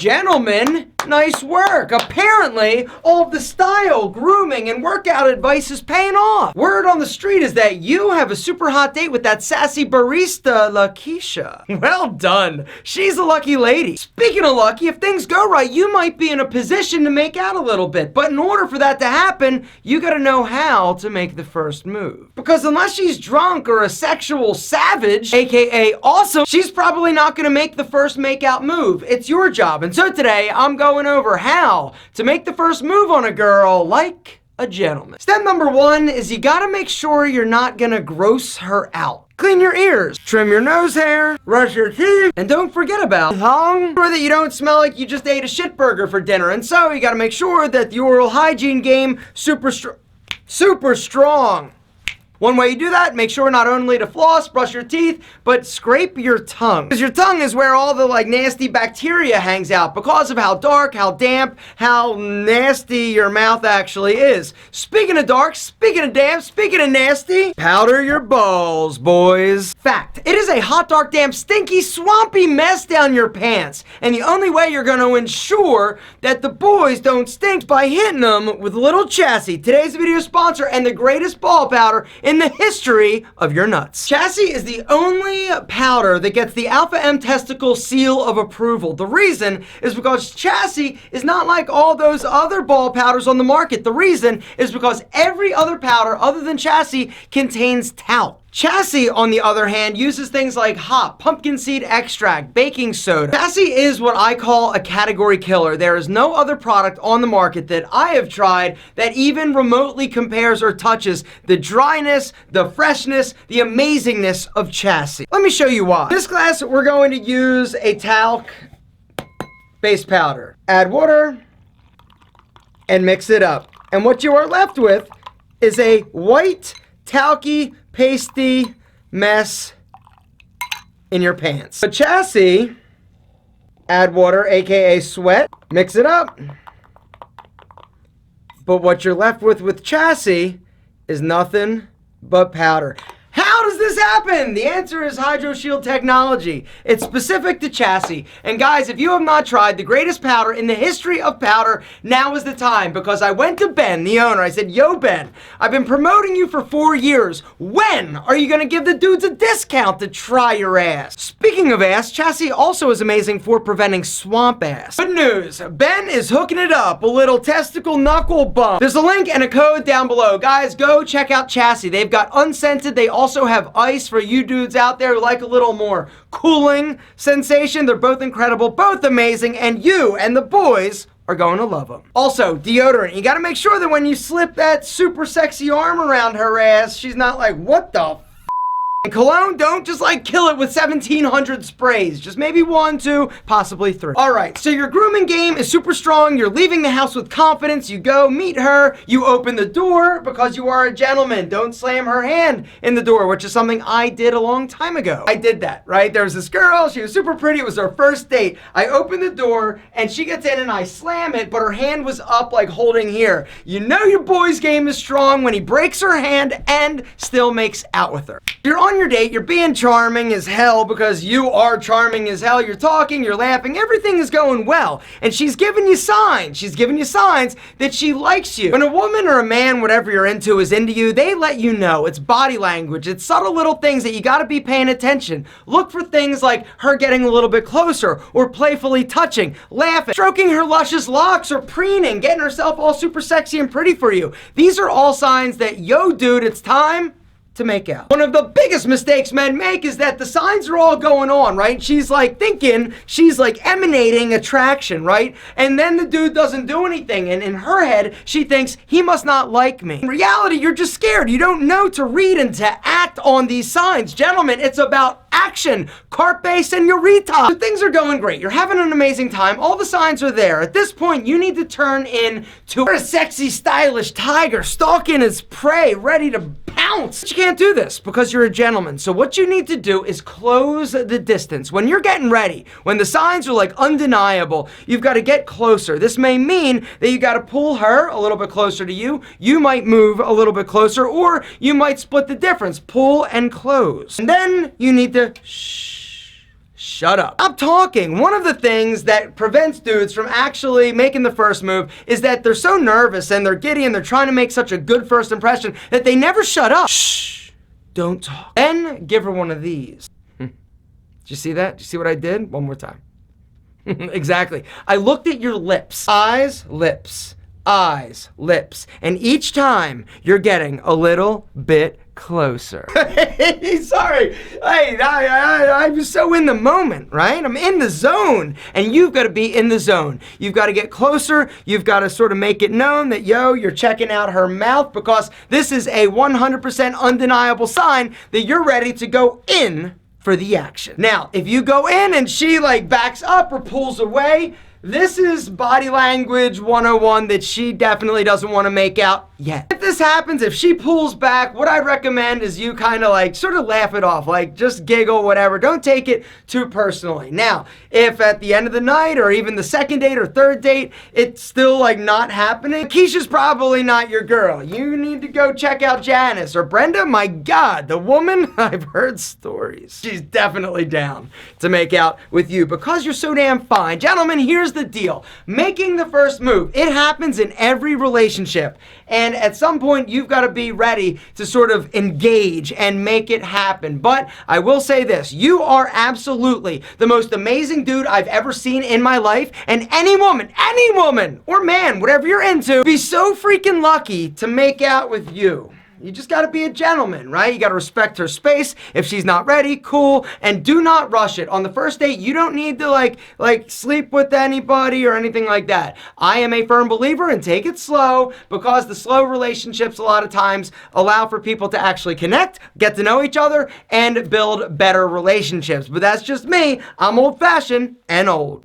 Gentlemen, nice work. Apparently, all of the style, grooming, and workout advice is paying off. Word on the street is that you have a super hot date with that sassy barista, Lakeisha. Well done. She's a lucky lady. Speaking of lucky, if things go right, you might be in a position to make out a little bit. But in order for that to happen, you gotta know how to make the first move. Because unless she's drunk or a sexual savage, aka awesome, she's probably not gonna make the first makeout move. It's your job. And so today, I'm going over how to make the first move on a girl like a gentleman. Step number 1 is you gotta make sure you're not gonna gross her out. Clean your ears, trim your nose hair, brush your teeth, and don't forget about tongue. Sure that you don't smell like you just ate a shit burger for dinner. And so you gotta make sure that the oral hygiene game super strong. One way you do that, make sure not only to floss, brush your teeth, but scrape your tongue. Because your tongue is where all the nasty bacteria hangs out because of how dark, how damp, how nasty your mouth actually is. Speaking of dark, speaking of damp, speaking of nasty, powder your balls, boys. Fact, it is a hot, dark, damp, stinky, swampy mess down your pants. And the only way you're going to ensure that the boys don't stink is by hitting them with a little chassis. Today's video sponsor and the greatest ball powder in the history of your nuts. Chassis is the only powder that gets the AlphaM testicle seal of approval. The reason is because Chassis is not like all those other ball powders on the market. The reason is because every other powder other than Chassis contains talc. Chassis, on the other hand, uses things like hop, pumpkin seed extract, baking soda. Chassis is what I call a category killer. There is no other product on the market that I have tried that even remotely compares or touches the dryness, the freshness, the amazingness of Chassis. Let me show you why. In this class, we're going to use a talc-based powder. Add water and mix it up. And what you are left with is a white, talky, pasty mess in your pants. For Chassis, add water, aka sweat, mix it up. But what you're left with Chassis is nothing but powder. How does this happen? The answer is HydroShield technology. It's specific to Chassis. And guys, if you have not tried the greatest powder in the history of powder, now is the time. Because I went to Ben, the owner. I said, yo, Ben, I've been promoting you for 4 years. When are you going to give the dudes a discount to try your ass? Speaking of ass, Chassis also is amazing for preventing swamp ass. Good news, Ben is hooking it up. A little testicle knuckle bump. There's a link and a code down below. Guys, go check out Chassis. They've got unscented. They also have ice for you dudes out there who like a little more cooling sensation. They're both incredible, both amazing, and you and the boys are going to love them. Also, deodorant. You got to make sure that when you slip that super sexy arm around her ass, she's not like, what the f***? And cologne, don't just kill it with 1,700 sprays. Just maybe 1, 2, possibly 3. All right, so your grooming game is super strong. You're leaving the house with confidence. You go meet her. You open the door because you are a gentleman. Don't slam her hand in the door, which is something I did a long time ago. I did that, right? There was this girl. She was super pretty. It was our first date. I opened the door and she gets in and I slam it, but her hand was up holding here. You know your boy's game is strong when he breaks her hand and still makes out with her. You're on your date, you're being charming as hell because you are charming as hell. You're talking, you're laughing, everything is going well. And she's giving you signs. She's giving you signs that she likes you. When a woman or a man, whatever you're into, is into you, they let you know. It's body language. It's subtle little things that you gotta be paying attention. Look for things like her getting a little bit closer or playfully touching, laughing, stroking her luscious locks or preening, getting herself all super sexy and pretty for you. These are all signs that, yo dude, it's time to make out. One of the biggest mistakes men make is that the signs are all going on, right? She's thinking, she's emanating attraction, right? And then the dude doesn't do anything. And in her head, she thinks he must not like me. In reality, you're just scared. You don't know to read and to act on these signs. Gentlemen, it's about action, carpe senorita. So things are going great. You're having an amazing time. All the signs are there. At this point, you need to turn into a sexy, stylish tiger, stalking his prey, ready to pounce. But you can't do this because you're a gentleman. So what you need to do is close the distance. When you're getting ready, when the signs are undeniable, you've got to get closer. This may mean that you got to pull her a little bit closer to you. You might move a little bit closer, or you might split the difference, pull and close. And then you need to shh. shut up. I'm talking. One of the things that prevents dudes from actually making the first move is that they're so nervous and they're giddy and they're trying to make such a good first impression that they never shut up. Shh, don't talk. Then give her one of these. Did you see that? Did you see what I did? One more time. Exactly. I looked at your lips. Eyes, lips, eyes, lips. And each time you're getting a little bit closer. Sorry. Hey, I'm so in the moment, right? I'm in the zone. And you've got to be in the zone. You've got to get closer. You've got to sort of make it known that, yo, you're checking out her mouth, because this is a 100% undeniable sign that you're ready to go in for the action. Now, if you go in and she like backs up or pulls away, this is body language 101 that she definitely doesn't want to make out yet. If this happens, if she pulls back, what I'd recommend is you kind of like sort of laugh it off, like just giggle, whatever. Don't take it too personally. Now, if at the end of the night or even the second date or third date, it's still like not happening, Keisha's probably not your girl. You need to go check out Janice or Brenda. My God, the woman, I've heard stories. She's definitely down to make out with you because you're so damn fine. Gentlemen, here's the deal. Making the first move, it happens in every relationship. And at some point, you've got to be ready to sort of engage and make it happen. But I will say this, you are absolutely the most amazing dude I've ever seen in my life. And any woman or man, whatever you're into, be so freaking lucky to make out with you. You just got to be a gentleman, right? You got to respect her space. If she's not ready, cool. And do not rush it. On the first date, you don't need to like sleep with anybody or anything like that. I am a firm believer in take it slow, because the slow relationships a lot of times allow for people to actually connect, get to know each other, and build better relationships. But that's just me. I'm old-fashioned and old.